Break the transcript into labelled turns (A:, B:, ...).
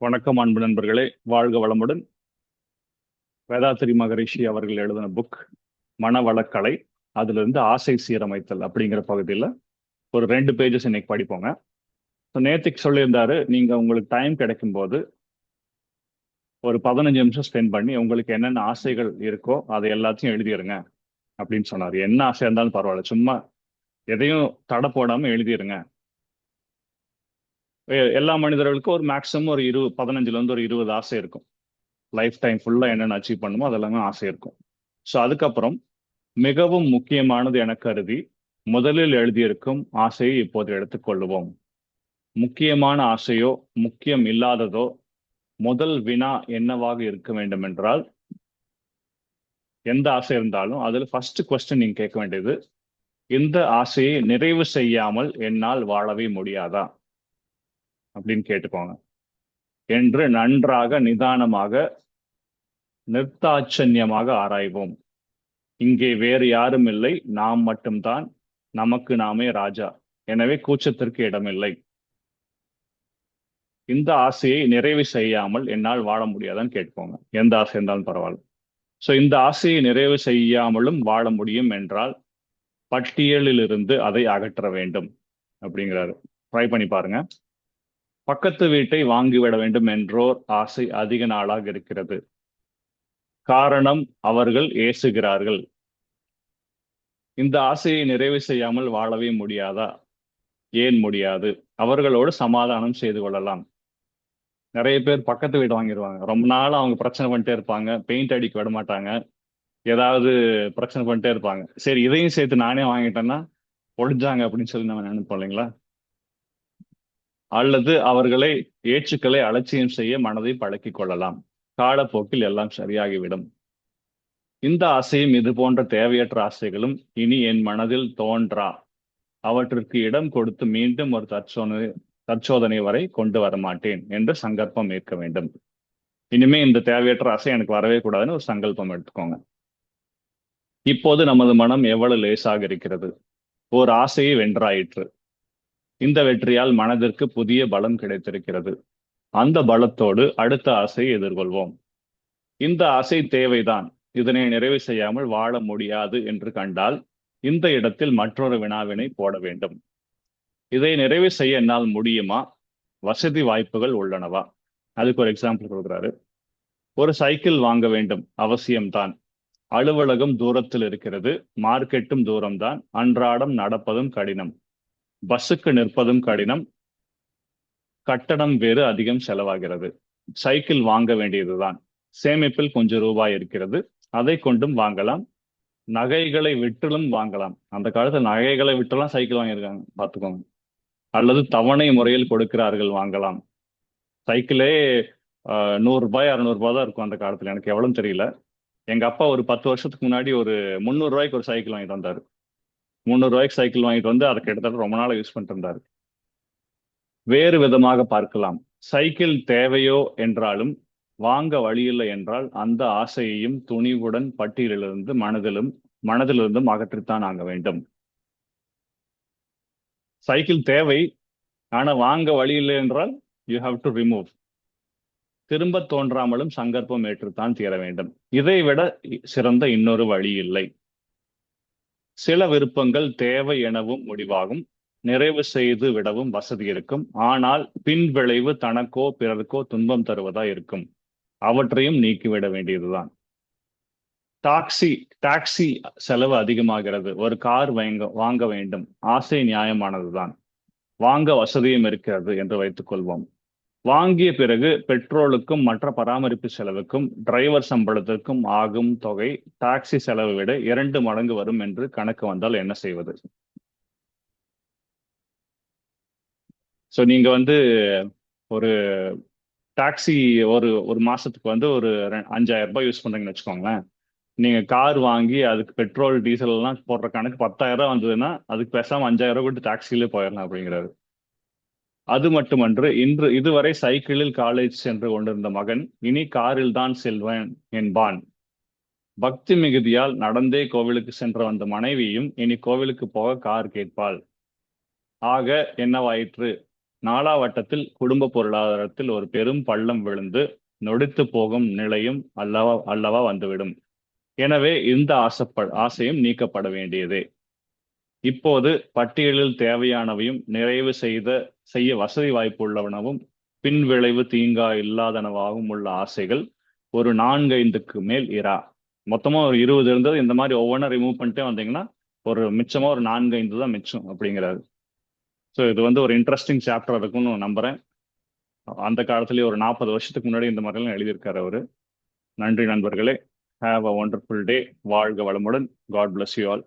A: வணக்கம் அன்பு நண்பர்களே, வாழ்க வளமுடன். வேதாத்திரி மகரிஷி அவர்கள் எழுதின புக் மனவளக்கலை, அதுல இருந்து ஆசை சீரமைத்தல் அப்படிங்கிற பகுதியில் ஒரு 2 பேஜஸ் இன்னைக்கு படிப்போங்க. நேத்திக்கு சொல்லியிருந்தாரு, நீங்க உங்களுக்கு டைம் கிடைக்கும் போது ஒரு 15 நிமிஷம் ஸ்பெண்ட் பண்ணி உங்களுக்கு என்னென்ன ஆசைகள் இருக்கோ அதை எல்லாத்தையும் எழுதிருங்க அப்படின்னு சொன்னார். என்ன ஆசை இருந்தாலும் பரவாயில்ல, சும்மா எதையும் தடை போடாம எழுதிருங்க. எல்லா மனிதர்களுக்கும் ஒரு மேக்ஸிமம் ஒரு 15ல இருந்து ஒரு 20 ஆசை இருக்கும். லைஃப் டைம் ஃபுல்லா என்னென்ன அச்சீவ் பண்ணுமோ அதெல்லாமே ஆசை இருக்கும். ஸோ அதுக்கப்புறம் மிகவும் முக்கியமானது என கருதி முதலில் எழுதியிருக்கும் ஆசையை இப்போது எடுத்துக்கொள்ளுவோம். முக்கியமான ஆசையோ முக்கியம் இல்லாததோ முதல் வினா என்னவாக இருக்க வேண்டும் என்றால், எந்த ஆசை இருந்தாலும் அதில் ஃபர்ஸ்ட் கொஸ்டின் நீங்க கேட்க வேண்டியது, இந்த ஆசையை நிறைவு செய்யாமல் என்னால் வாழவே முடியாதா அப்படின்னு கேட்டுக்கோங்க. என்று நன்றாக நிதானமாக நிர்தாட்சண்யமாக ஆராய்வோம். இங்கே வேறு யாரும் இல்லை, நாம் மட்டும்தான், நமக்கு நாமே ராஜா. எனவே கூச்சத்திற்கு இடமில்லை. இந்த ஆசையை நிறைவு செய்யாமல் என்னால் வாழ முடியாதான்னு கேட்போங்க. எந்த ஆசை இருந்தாலும் பரவாயில்ல. ஸோ இந்த ஆசையை நிறைவு செய்யாமலும் வாழ முடியும் என்றால் பட்டியலில் இருந்து அதை அகற்ற வேண்டும் அப்படிங்கிறாரு. ட்ரை பண்ணி பாருங்க. பக்கத்து வீட்டை வாங்கிவிட வேண்டும் என்றோர் ஆசை அதிக நாளாக இருக்கிறது. காரணம், அவர்கள் ஏசுகிறார்கள். இந்த ஆசையை நிறைவு செய்யாமல் வாழவே முடியாதா? ஏன் முடியாது? அவர்களோடு சமாதானம் செய்து கொள்ளலாம். நிறைய பேர் பக்கத்து வீடு வாங்கிடுவாங்க, ரொம்ப நாள் அவங்க பிரச்சனை பண்ணிட்டே இருப்பாங்க, பெயிண்ட் அடிக்க விட மாட்டாங்க, ஏதாவது பிரச்சனை பண்ணிட்டே இருப்பாங்க. சரி, இதையும் சேர்த்து நானே வாங்கிட்டேன்னா ஒழிஞ்சாங்க அப்படின்னு சொல்லி நம்ம நினைப்போம் இல்லைங்களா? அல்லது அவர்களை ஏச்சுக்களை அலட்சியம் செய்ய மனதை பழக்கிக் கொள்ளலாம். காலப்போக்கில் எல்லாம் சரியாகிவிடும். இந்த ஆசையும் இது போன்ற தேவையற்ற ஆசைகளும் இனி என் மனதில் தோன்றா. அவற்றிற்கு இடம் கொடுத்து மீண்டும் ஒரு தற்சோதனை வரை கொண்டு வர மாட்டேன் என்று சங்கல்பம் ஏற்க வேண்டும். இனிமே இந்த தேவையற்ற ஆசை எனக்கு வரவே கூடாதுன்னு ஒரு சங்கல்பம் எடுத்துக்கோங்க. இப்போது நமது மனம் எவ்வளவு லேசாக இருக்கிறது. ஓர் ஆசையை வென்றாயிற்று. இந்த வெற்றியால் மனதிற்கு புதிய பலம் கிடைத்திருக்கிறது. அந்த பலத்தோடு அடுத்த ஆசையை எதிர்கொள்வோம். இந்த ஆசை தேவைதான், இதனை நிறைவு செய்யாமல் வாழ முடியாது என்று கண்டால் இந்த இடத்தில் மற்றொரு வினாவினை போட வேண்டும். இதை நிறைவு செய்ய என்னால் முடியுமா? வசதி வாய்ப்புகள் உள்ளனவா? அதுக்கு ஒரு எக்ஸாம்பிள் கொடுக்குறாரு. ஒரு சைக்கிள் வாங்க வேண்டும், அவசியம்தான். அலுவலகம் தூரத்தில் இருக்கிறது, மார்க்கெட்டும் தூரம்தான். அன்றாடம் நடப்பதும் கடினம், பஸ்ஸுக்கு நிற்பதும் கடினம், கட்டணம் வேறு அதிகம் செலவாகிறது. சைக்கிள் வாங்க வேண்டியதுதான். சேமிப்பில் கொஞ்சம் ரூபாய் இருக்கிறது, அதை கொண்டும் வாங்கலாம். நகைகளை விட்டுலும் வாங்கலாம். அந்த காலத்துல நகைகளை விட்டுலாம் சைக்கிள் வாங்கியிருக்காங்க, பார்த்துக்கோங்க. அல்லது தவணை முறையில் கொடுக்கிறார்கள், வாங்கலாம். சைக்கிளே 100 ரூபாய் 600 ரூபாய் தான் இருக்கும் அந்த காலத்துல, எனக்கு எவ்வளவு தெரியல. எங்க அப்பா ஒரு 10 வருஷத்துக்கு முன்னாடி ஒரு 300 ரூபாய்க்கு ஒரு சைக்கிள் வாங்கிட்டு வந்தாரு. 300 ரூபாய்க்கு சைக்கிள் வாங்கிட்டு வந்து அதை கிட்டத்தட்ட ரொம்ப நாள் யூஸ் பண்ணிட்டு இருந்தாரு. வேறு விதமாக பார்க்கலாம். சைக்கிள் தேவையோ என்றாலும் வாங்க வழியில்லை என்றால் அந்த ஆசையையும் துணிவுடன் பட்டியலிலிருந்து மனதிலிருந்தும் அகற்றித்தான் ஆக வேண்டும். சைக்கிள் தேவை, ஆனா வாங்க வழி இல்லை என்றால் யூ ஹாவ் டு ரிமூவ். திரும்ப தோன்றாமலும் சங்கல்பம் ஏற்றுத்தான் தீர வேண்டும். இதை விட சிறந்த இன்னொரு வழி இல்லை. சில விருப்பங்கள் தேவை எனவும் முடிவாகும், நிறைவு செய்து விடவும் வசதி இருக்கும். ஆனால் பின் விளைவு தனக்கோ பிறருக்கோ துன்பம் தருவதா இருக்கும். அவற்றையும் நீக்கிவிட வேண்டியதுதான். டாக்ஸி டாக்ஸி செலவு அதிகமாகிறது. ஒரு கார் வாங்க வேண்டும், ஆசை நியாயமானதுதான். வாங்க வசதியும் இருக்கிறது என்று வைத்துக் கொள்வோம். வாங்கிய பிறகு பெட்ரோலுக்கும் மற்ற பராமரிப்பு செலவுக்கும் டிரைவர் சம்பளத்திற்கும் ஆகும் தொகை டாக்ஸி செலவை விட 2 மடங்கு வரும் என்று கணக்கு வந்தால் என்ன செய்வது? ஸோ நீங்க ஒரு டாக்ஸி ஒரு ஒரு மாசத்துக்கு ஒரு 5000 ரூபாய் யூஸ் பண்றீங்கன்னு வச்சுக்கோங்களேன். நீங்க கார் வாங்கி அதுக்கு பெட்ரோல் டீசல் எல்லாம் போடுற கணக்கு 10,000 வந்ததுன்னா அதுக்கு பேசாம 5,000 கொடுத்து டாக்ஸிலே போயிடலாம் அப்படிங்கிறாரு. அது மட்டுமன்று, இதுவரை சைக்கிளில் காலேஜ் சென்று கொண்டிருந்த மகன் இனி காரில் தான் செல்வேன் என்பான். பக்தி மிகுதியால் நடந்தே கோவிலுக்கு சென்று வந்த மனைவியும் இனி கோவிலுக்கு போக கார் கேட்பாள். ஆக என்னவாயிற்று? நாளாவட்டத்தில் குடும்ப பொருளாதாரத்தில் ஒரு பெரும் பள்ளம் விழுந்து நொடித்து போகும் நிலையும் அல்லவா வந்துவிடும். எனவே இந்த ஆசையும் நீக்கப்பட வேண்டியதே. இப்போது பட்டியலில் தேவையானவையும் நிறைவு செய்ய வசதி வாய்ப்பு உள்ளவனவும் பின் விளைவு தீங்கா இல்லாதனவாகவும் உள்ள ஆசைகள் ஒரு 4-5க்கு மேல் இரா. மொத்தமா ஒரு 20 இருந்தது. இந்த மாதிரி ஒவ்வொன்றும் ரிமூவ் பண்ணிட்டே வந்தீங்கன்னா ஒரு மிச்சமா ஒரு 4-5 தான் மிச்சம் அப்படிங்கிறாரு. ஸோ இது வந்து ஒரு இன்ட்ரெஸ்டிங் சாப்டர் இருக்கும்னு நம்புறேன். அந்த காலத்திலேயே ஒரு 40 வருஷத்துக்கு முன்னாடி இந்த மாதிரிலாம் எழுதியிருக்காரு அவரு. நன்றி நண்பர்களே. Have a wonderful day. வாழ்க வளமுடன். God bless you all.